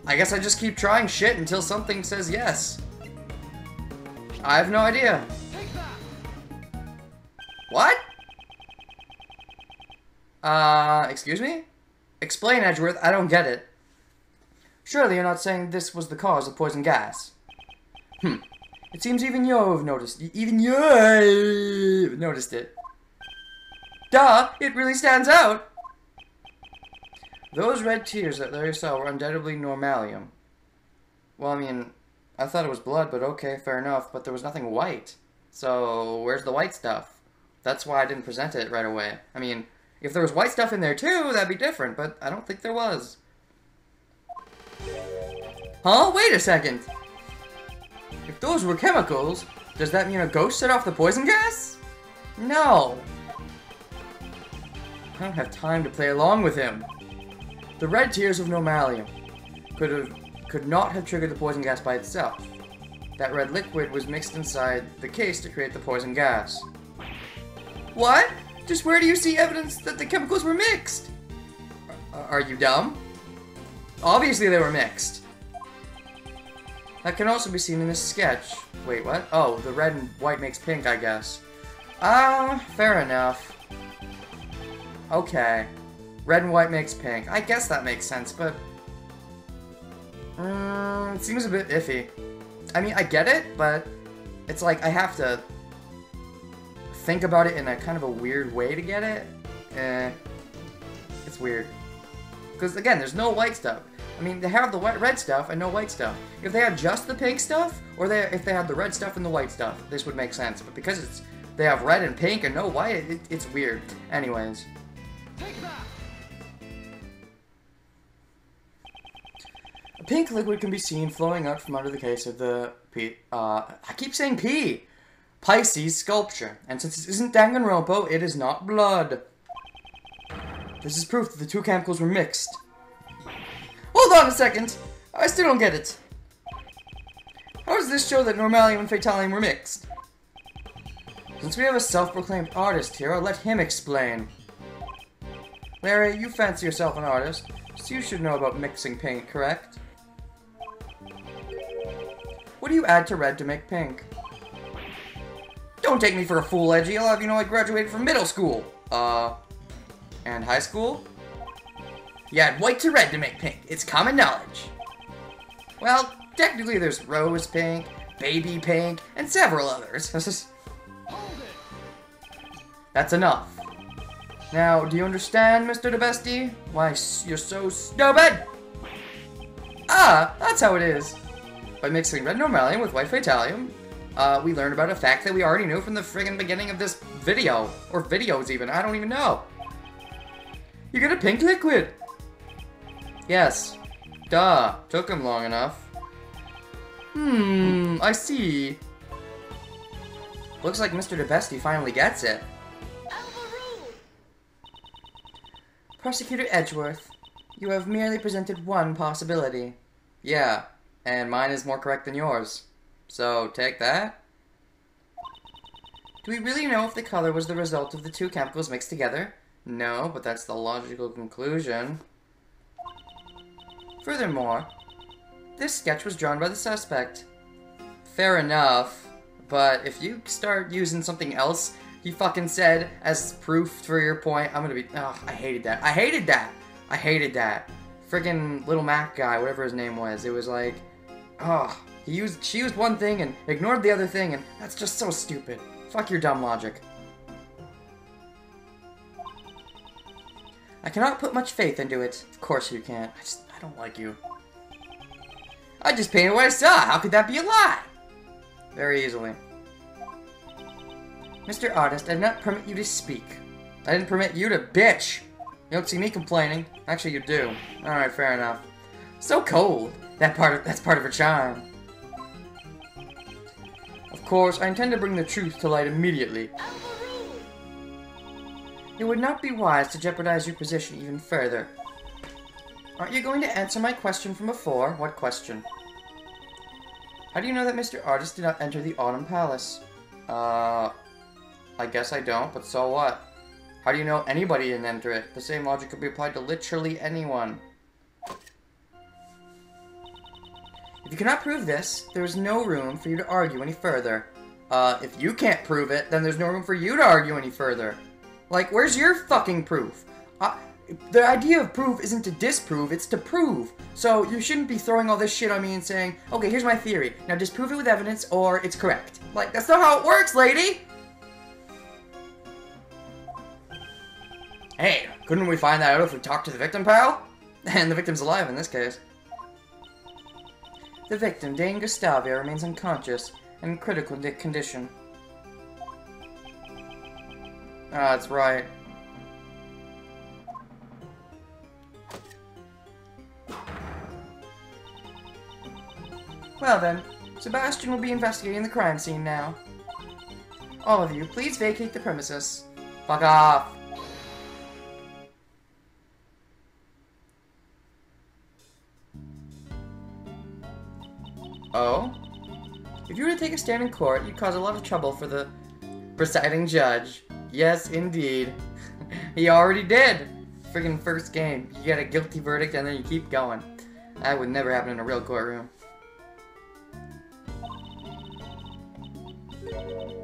I guess I just keep trying shit until something says yes. I have no idea. What? Excuse me? Explain, Edgeworth. I don't get it. Surely you're not saying this was the cause of poison gas. It seems even you've noticed. Even you've noticed it. Duh! It really stands out! Those red tears that Larry saw were undoubtedly normalium. Well, I mean, I thought it was blood, but okay, fair enough. But there was nothing white. So, where's the white stuff? That's why I didn't present it right away. I mean, if there was white stuff in there too, that'd be different, but I don't think there was. Huh? Wait a second! If those were chemicals, does that mean a ghost set off the poison gas? No! I don't have time to play along with him. The red tears of normalium could not have triggered the poison gas by itself. That red liquid was mixed inside the case to create the poison gas. What? Just where do you see evidence that the chemicals were mixed? Are you dumb? Obviously they were mixed. That can also be seen in this sketch. Wait, what? Oh, the red and white makes pink, I guess. Fair enough. Okay. Red and white makes pink. I guess that makes sense, but... it seems a bit iffy. I mean, I get it, but... It's like, I have to... think about it in a kind of a weird way to get it. It's weird. Because, again, there's no white stuff. I mean, they have the red stuff and no white stuff. If they had just the pink stuff, or if they had the red stuff and the white stuff, this would make sense. But because they have red and pink and no white, it's weird. Anyways. A pink liquid can be seen flowing out from under the case of the I keep saying P! Pisces sculpture. And since this isn't Danganronpa, it is not blood. This is proof that the two chemicals were mixed. Hold on a second! I still don't get it. How does this show that normalium and fatalium were mixed? Since we have a self-proclaimed artist here, I'll let him explain. Larry, you fancy yourself an artist, so you should know about mixing paint, correct? What do you add to red to make pink? Don't take me for a fool, Edgy. I'll have you know I graduated from middle school. And high school? You add white to red to make pink. It's common knowledge. Well, technically there's rose pink, baby pink, and several others. That's enough. Now, do you understand, Mr. DeBestie? Why, you're so stupid! Ah, that's how it is. By mixing red normalium with white fatalium, we learned about a fact that we already knew from the friggin' beginning of this video. Or videos even, I don't even know. You get a pink liquid! Yes. Duh. Took him long enough. I see. Looks like Mr. DeBestie finally gets it. Prosecutor Edgeworth, you have merely presented one possibility. Yeah, and mine is more correct than yours. So, take that. Do we really know if the color was the result of the two chemicals mixed together? No, but that's the logical conclusion. Furthermore, this sketch was drawn by the suspect. Fair enough, but if you start using something else he fucking said as proof for your point, I'm gonna be... Oh, I hated that. I hated that! I hated that. Friggin' Little Mac guy, whatever his name was. It was like... Oh, she used one thing and ignored the other thing, and that's just so stupid. Fuck your dumb logic. I cannot put much faith into it. Of course you can't. I don't like you. I just painted what I saw. How could that be a lie? Very easily. Mr. Artist, I did not permit you to speak. I didn't permit you to bitch. You don't see me complaining. Actually, you do. Alright, fair enough. So cold. That's part of her charm. Of course, I intend to bring the truth to light immediately. It would not be wise to jeopardize your position even further. Aren't you going to answer my question from before? What question? How do you know that Mr. Artist did not enter the Autumn Palace? I guess I don't, but so what? How do you know anybody didn't enter it? The same logic could be applied to literally anyone. If you cannot prove this, there is no room for you to argue any further. If you can't prove it, then there's no room for you to argue any further. Like, where's your fucking proof? The idea of proof isn't to disprove, it's to prove. So you shouldn't be throwing all this shit on me and saying, okay, here's my theory. Now disprove it with evidence or it's correct. Like, that's not how it works, lady! Hey, couldn't we find that out if we talked to the victim, pal? And the victim's alive in this case. The victim, Dane Gustavia, remains unconscious and in critical condition. Ah, that's right. Well then, Sebastian will be investigating the crime scene now. All of you, please vacate the premises. Fuck off. Oh? If you were to take a stand in court, you'd cause a lot of trouble for the presiding judge. Yes, indeed. He already did. Friggin' first game. You get a guilty verdict and then you keep going. That would never happen in a real courtroom.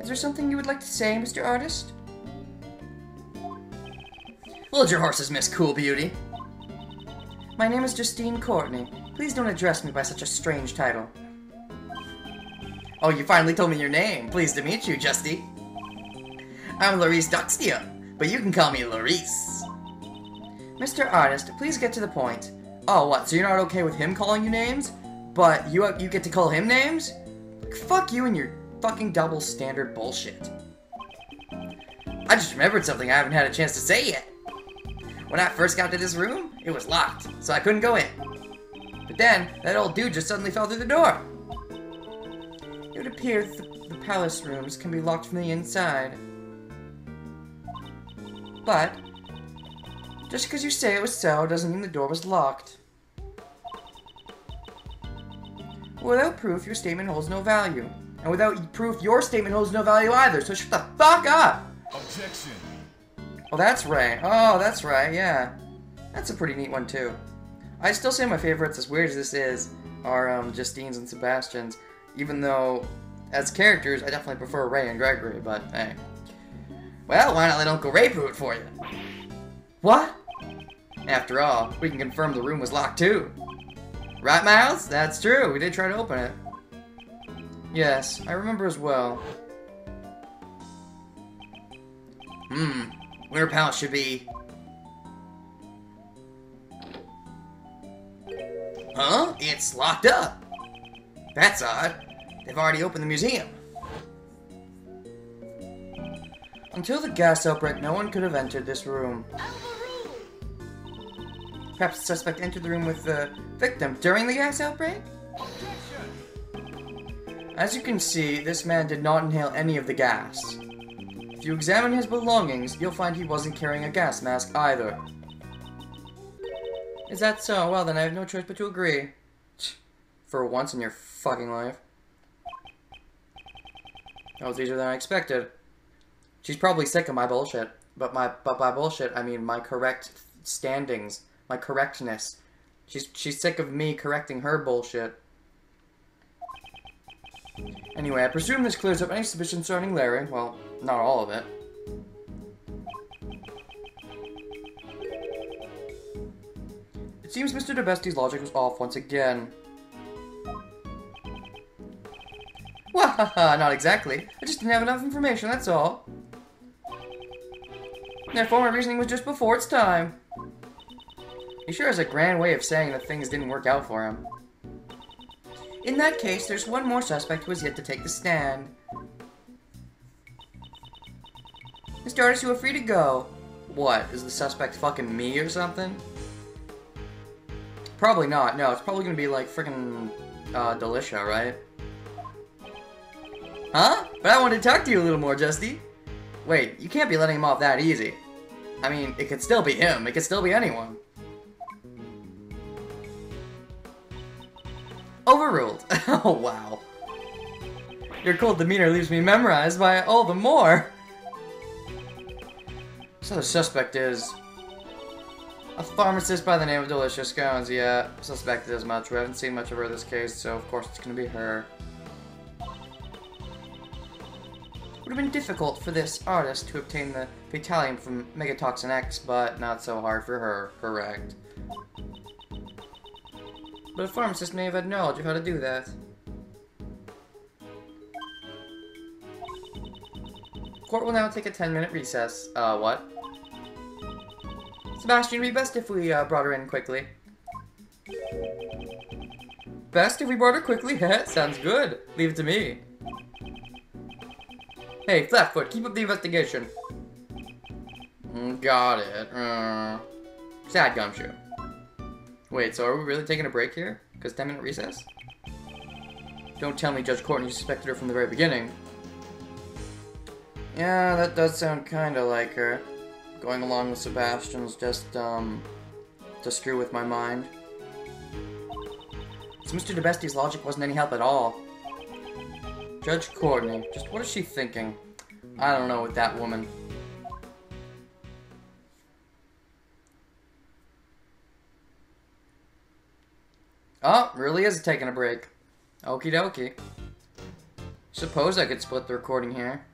Is there something you would like to say, Mr. Artist? Hold your horses, Miss Cool Beauty. My name is Justine Courtney. Please don't address me by such a strange title. Oh, you finally told me your name. Pleased to meet you, Justy. I'm Larice Duxtia, but you can call me Larice. Mr. Artist, please get to the point. Oh, what, so you're not okay with him calling you names? But you get to call him names? Fuck you and your fucking double standard bullshit. I just remembered something I haven't had a chance to say yet. When I first got to this room, it was locked, so I couldn't go in. But then, that old dude just suddenly fell through the door. It would appear that the palace rooms can be locked from the inside. But, just because you say it was so, doesn't mean the door was locked. Without proof, your statement holds no value. And without proof, your statement holds no value either, so shut the fuck up! Objection! Oh, that's right. Oh, that's right, yeah. That's a pretty neat one, too. I still say my favorites, as weird as this is, are Justine's and Sebastian's, even though, as characters, I definitely prefer Ray and Gregory, but hey. Well, why not let Uncle Ray prove it for you? What? After all, we can confirm the room was locked, too. Right, Miles? That's true. We did try to open it. Yes, I remember as well. Winter Palace should be... Huh? It's locked up. That's odd. They've already opened the museum. Until the gas outbreak, no one could have entered this room. Perhaps the suspect entered the room with the victim during the gas outbreak? As you can see, this man did not inhale any of the gas. If you examine his belongings, you'll find he wasn't carrying a gas mask either. Is that so? Well then, I have no choice but to agree. For once in your fucking life. That was easier than I expected. She's probably sick of my bullshit. But by bullshit, I mean my correct standings. My correctness. She's sick of me correcting her bullshit. Anyway, I presume this clears up any suspicion surrounding Larry. Well, not all of it. It seems Mr. DeBesti's logic was off once again. Wahaha, not exactly. I just didn't have enough information, that's all. Therefore, my reasoning was just before its time. He sure has a grand way of saying that things didn't work out for him. In that case, there's one more suspect who has yet to take the stand. Mr. Artist, you are free to go. What, is the suspect fucking me or something? Probably not, no, it's probably gonna be like frickin' Delicia, right? Huh? But I wanted to talk to you a little more, Justy. Wait, you can't be letting him off that easy. I mean, it could still be him, it could still be anyone. Overruled. Oh, wow. Your cold demeanor leaves me memorized by all the more. So the suspect is... A pharmacist by the name of Delicious Scones, yeah. Suspected as much. We haven't seen much of her this case, so of course it's gonna be her. Would have been difficult for this artist to obtain the Fatalium from Megatoxin X, but not so hard for her, correct. But a pharmacist may have had knowledge of how to do that. Court will now take a 10-minute recess. What? Sebastian, it'd be best if we brought her in quickly. Best if we brought her quickly? Heh, sounds good. Leave it to me. Hey, Flatfoot, keep up the investigation. Got it. Sad Gumshoe. Wait, so are we really taking a break here? Because 10-minute recess? Don't tell me Judge Courtney suspected her from the very beginning. Yeah, that does sound kinda like her. Going along with Sebastian's just, to screw with my mind. So Mr. DeBesti's logic wasn't any help at all. Judge Courtney, just what is she thinking? I don't know with that woman. Oh, really is taking a break. Okie dokie. Suppose I could split the recording here.